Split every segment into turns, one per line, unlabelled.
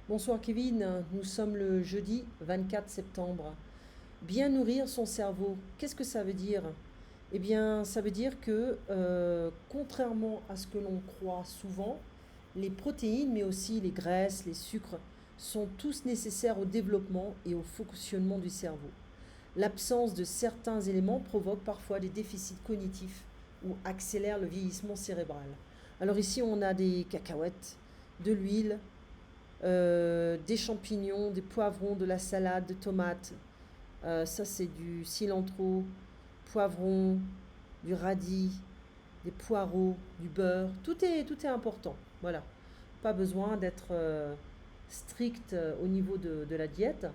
Bonsoir Kevin, nous sommes le jeudi 24 septembre. Bien nourrir son cerveau, qu'est-ce que ça veut dire? Eh bien, ça veut dire que, contrairement à ce que l'on croit souvent, les protéines, mais aussi les graisses, les sucres, sont tous nécessaires au développement et au fonctionnement du cerveau. L'absence de certains éléments provoque parfois des déficits cognitifs ou accélère le vieillissement cérébral. Alors ici, on a des cacahuètes, de l'huile, des champignons, des poivrons, de la salade, de tomates. Ça, c'est du cilantro, poivron, du radis, des poireaux, du beurre. Tout est important. Voilà. Pas besoin d'être strict au niveau de la diète.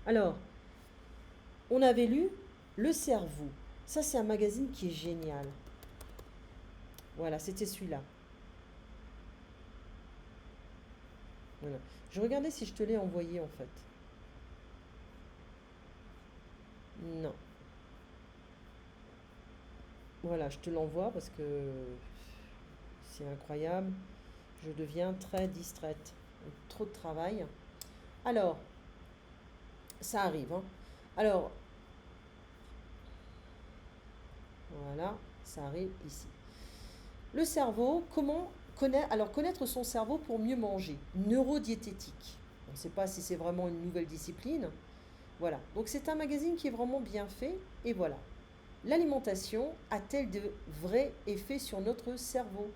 Alors, on avait lu Le cerveau. Ça, c'est un magazine qui est génial. Voilà, c'était celui-là. Voilà. Je regardais si je te l'ai envoyé en fait. Non. Voilà, je te l'envoie parce que c'est incroyable. Je deviens très distraite. Trop de travail. Alors, ça arrive, hein. Alors, voilà, ça arrive ici. Le cerveau, comment connaître, alors connaître son cerveau pour mieux manger. Neurodiététique. On ne sait pas si c'est vraiment une nouvelle discipline. Voilà. Donc c'est un magazine qui est vraiment bien fait. Et voilà. L'alimentation a-t-elle de vrais effets sur notre cerveau?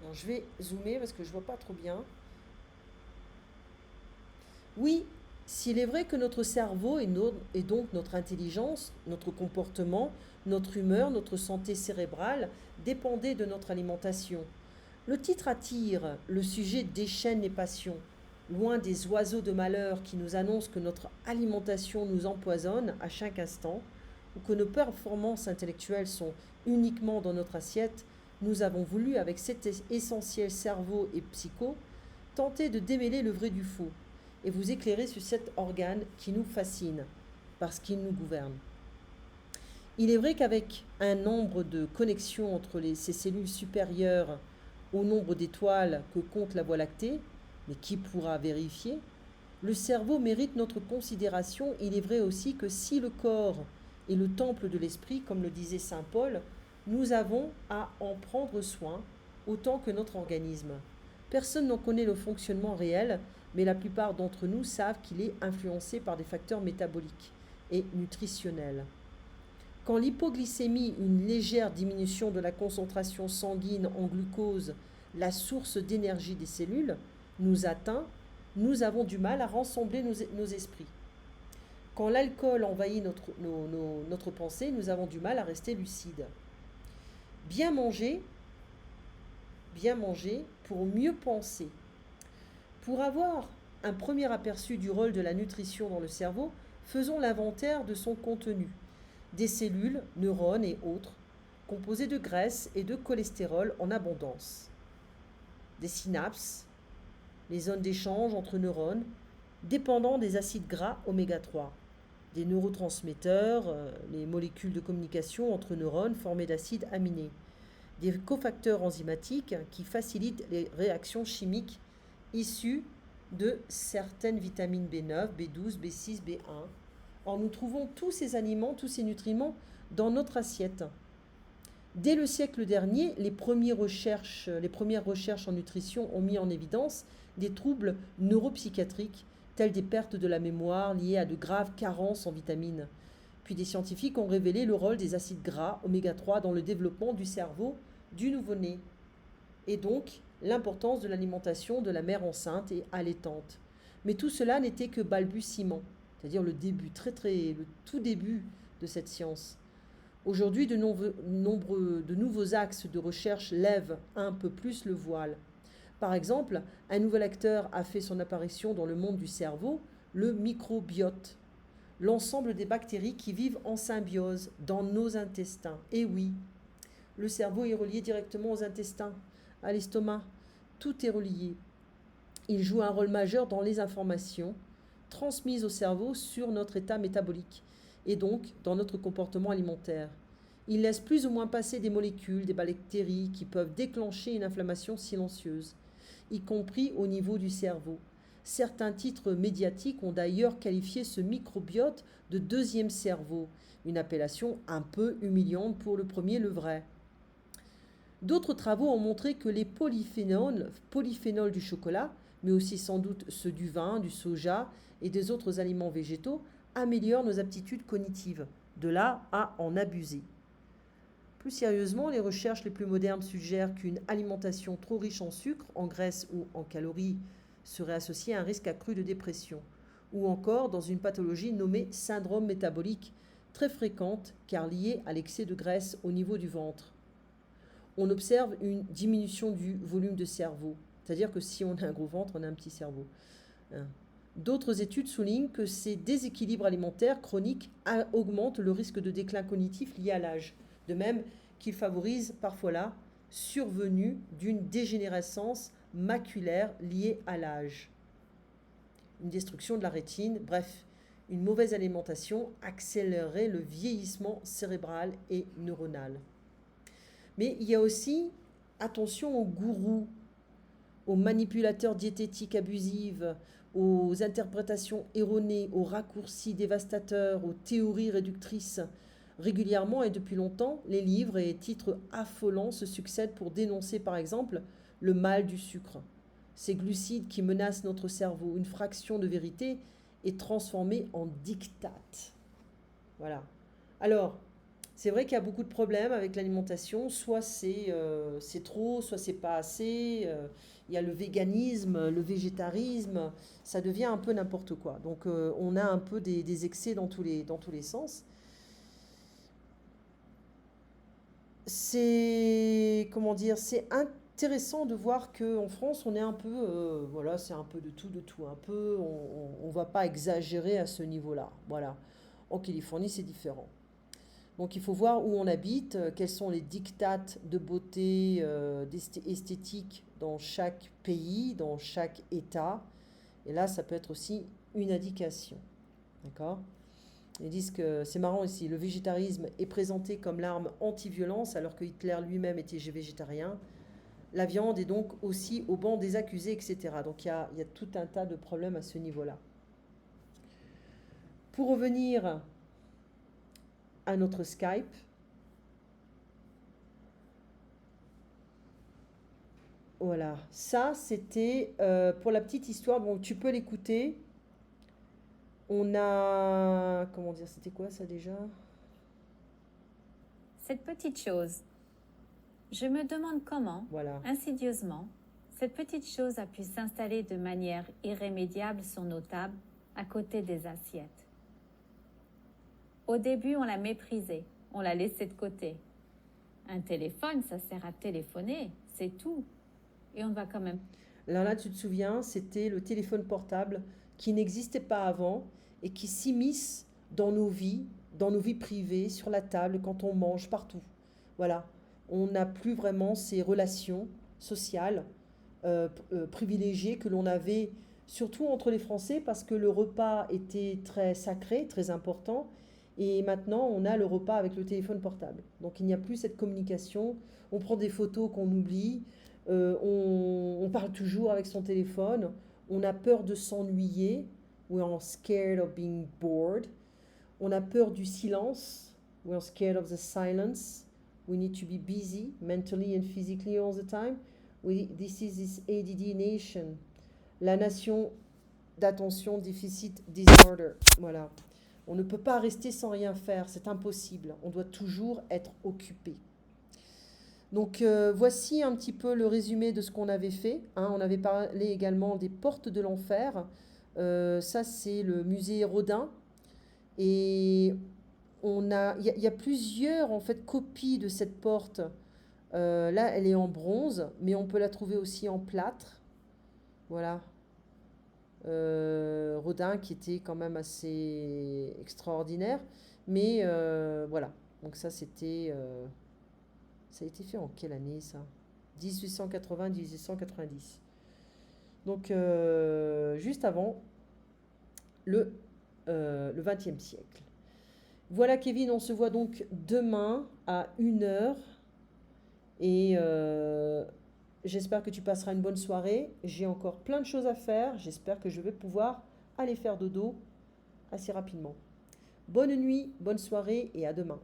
Alors, je vais zoomer parce que je ne vois pas trop bien. Oui, s'il est vrai que notre cerveau et donc notre intelligence, notre comportement, notre humeur, notre santé cérébrale dépendaient de notre alimentation. Le titre attire, le sujet déchaîne les passions. Loin des oiseaux de malheur qui nous annoncent que notre alimentation nous empoisonne à chaque instant, ou que nos performances intellectuelles sont uniquement dans notre assiette, nous avons voulu, avec cet essentiel cerveau et psycho, tenter de démêler le vrai du faux et vous éclairer sur cet organe qui nous fascine, parce qu'il nous gouverne. Il est vrai qu'avec un nombre de connexions entre ces cellules supérieures au nombre d'étoiles que compte la Voie lactée, mais qui pourra vérifier, le cerveau mérite notre considération. Il est vrai aussi que si le corps est le temple de l'esprit, comme le disait Saint Paul, nous avons à en prendre soin autant que notre organisme. Personne n'en connaît le fonctionnement réel, mais la plupart d'entre nous savent qu'il est influencé par des facteurs métaboliques et nutritionnels. Quand l'hypoglycémie, une légère diminution de la concentration sanguine en glucose, la source d'énergie des cellules, nous atteint, nous avons du mal à rassembler nos esprits. Quand l'alcool envahit notre pensée, nous avons du mal à rester lucide. Bien manger, bien manger pour mieux penser. Pour avoir un premier aperçu du rôle de la nutrition dans le cerveau, faisons l'inventaire de son contenu. Des cellules, neurones et autres, composées de graisse et de cholestérol en abondance. Des synapses, les zones d'échange entre neurones, dépendant des acides gras oméga 3. Des neurotransmetteurs, les molécules de communication entre neurones formées d'acides aminés. Des cofacteurs enzymatiques qui facilitent les réactions chimiques issues de certaines vitamines B9, B12, B6, B1. Or, nous trouvons tous ces aliments, tous ces nutriments dans notre assiette. Dès le siècle dernier, les premières recherches en nutrition ont mis en évidence des troubles neuropsychiatriques, tels des pertes de la mémoire liées à de graves carences en vitamines. Puis des scientifiques ont révélé le rôle des acides gras oméga 3 dans le développement du cerveau du nouveau-né, et donc l'importance de l'alimentation de la mère enceinte et allaitante. Mais tout cela n'était que balbutiement, c'est-à-dire le début, le tout début de cette science. Aujourd'hui, de nouveaux axes de recherche lèvent un peu plus le voile. Par exemple, un nouvel acteur a fait son apparition dans le monde du cerveau, le microbiote, l'ensemble des bactéries qui vivent en symbiose dans nos intestins. Et oui, le cerveau est relié directement aux intestins, à l'estomac. Tout est relié. Il joue un rôle majeur dans les informations transmises au cerveau sur notre état métabolique et donc dans notre comportement alimentaire. Il laisse plus ou moins passer des molécules, des bactéries qui peuvent déclencher une inflammation silencieuse. y compris au niveau du cerveau. Certains titres médiatiques ont d'ailleurs qualifié ce microbiote de deuxième cerveau, une appellation un peu humiliante pour le premier, le vrai. D'autres travaux ont montré que les polyphénols du chocolat, mais aussi sans doute ceux du vin, du soja et des autres aliments végétaux, améliorent nos aptitudes cognitives. De là à en abuser. Plus sérieusement, les recherches les plus modernes suggèrent qu'une alimentation trop riche en sucre, en graisse ou en calories serait associée à un risque accru de dépression, ou encore dans une pathologie nommée syndrome métabolique, très fréquente car liée à l'excès de graisse au niveau du ventre. On observe une diminution du volume de cerveau, c'est-à-dire que si on a un gros ventre, on a un petit cerveau. D'autres études soulignent que ces déséquilibres alimentaires chroniques augmentent le risque de déclin cognitif lié à l'âge, de même qu'ils favorisent parfois la survenue d'une dégénérescence maculaire liée à l'âge, une destruction de la rétine, bref, une mauvaise alimentation accélérerait le vieillissement cérébral et neuronal. Mais il y a aussi, attention aux gourous, aux manipulateurs diététiques abusifs, aux interprétations erronées, aux raccourcis dévastateurs, aux théories réductrices. Régulièrement et depuis longtemps, les livres et titres affolants se succèdent pour dénoncer par exemple le mal du sucre. Ces glucides qui menacent notre cerveau, une fraction de vérité est transformée en diktat. Voilà. Alors, c'est vrai qu'il y a beaucoup de problèmes avec l'alimentation, soit c'est trop, soit c'est pas assez. Il y a le véganisme, le végétarisme, ça devient un peu n'importe quoi. Donc on a un peu des excès dans tous les sens. C'est, comment dire, c'est intéressant de voir qu'en France, on est un peu, voilà, c'est un peu de tout, un peu, on va pas exagérer à ce niveau-là. Voilà. En Californie, c'est différent. Donc il faut voir où on habite, quels sont les dictates de beauté, esthétique dans chaque pays, dans chaque État. Et là, ça peut être aussi une indication. D'accord? Ils disent que c'est marrant ici, le végétarisme est présenté comme l'arme anti-violence alors que Hitler lui-même était végétarien. La viande est donc aussi au banc des accusés, etc. Donc il y a tout un tas de problèmes à ce niveau-là. Pour revenir à notre Skype, voilà, ça c'était pour la petite histoire. Bon, tu peux l'écouter. On a, comment dire, c'était quoi ça déjà?
Cette petite chose, je me demande comment,
Voilà.
insidieusement, cette petite chose a pu s'installer de manière irrémédiable sur nos tables, à côté des assiettes. Au début, on l'a méprisée, on l'a laissée de côté. Un téléphone, ça sert à téléphoner, c'est tout. Et on va quand même.
Là, tu te souviens, c'était le téléphone portable qui n'existait pas avant et qui s'immisce dans nos vies privées, sur la table, quand on mange, partout. Voilà. On n'a plus vraiment ces relations sociales privilégiées que l'on avait, surtout entre les Français, parce que le repas était très sacré, très important. Et maintenant, on a le repas avec le téléphone portable. Donc il n'y a plus cette communication. On prend des photos qu'on oublie. On parle toujours avec son téléphone. On a peur de s'ennuyer. We're scared of being bored. On a peur du silence. We're scared of the silence. We need to be busy mentally and physically all the time. This is this ADD nation. La nation d'attention déficit disorder. Voilà. On ne peut pas rester sans rien faire, c'est impossible. On doit toujours être occupé. Donc voici un petit peu le résumé de ce qu'on avait fait. Hein. On avait parlé également des portes de l'enfer. Ça, c'est le musée Rodin. Et il y a plusieurs en fait copies de cette porte. Là, elle est en bronze, mais on peut la trouver aussi en plâtre. Voilà. Rodin qui était quand même assez extraordinaire. Mais voilà. Donc ça, c'était... ça a été fait en quelle année ça? 1880-1890. Donc juste avant le XXe siècle. Voilà Kevin, on se voit donc demain à 1h. Et J'espère que tu passeras une bonne soirée. J'ai encore plein de choses à faire. J'espère que je vais pouvoir aller faire dodo assez rapidement. Bonne nuit, bonne soirée et à demain.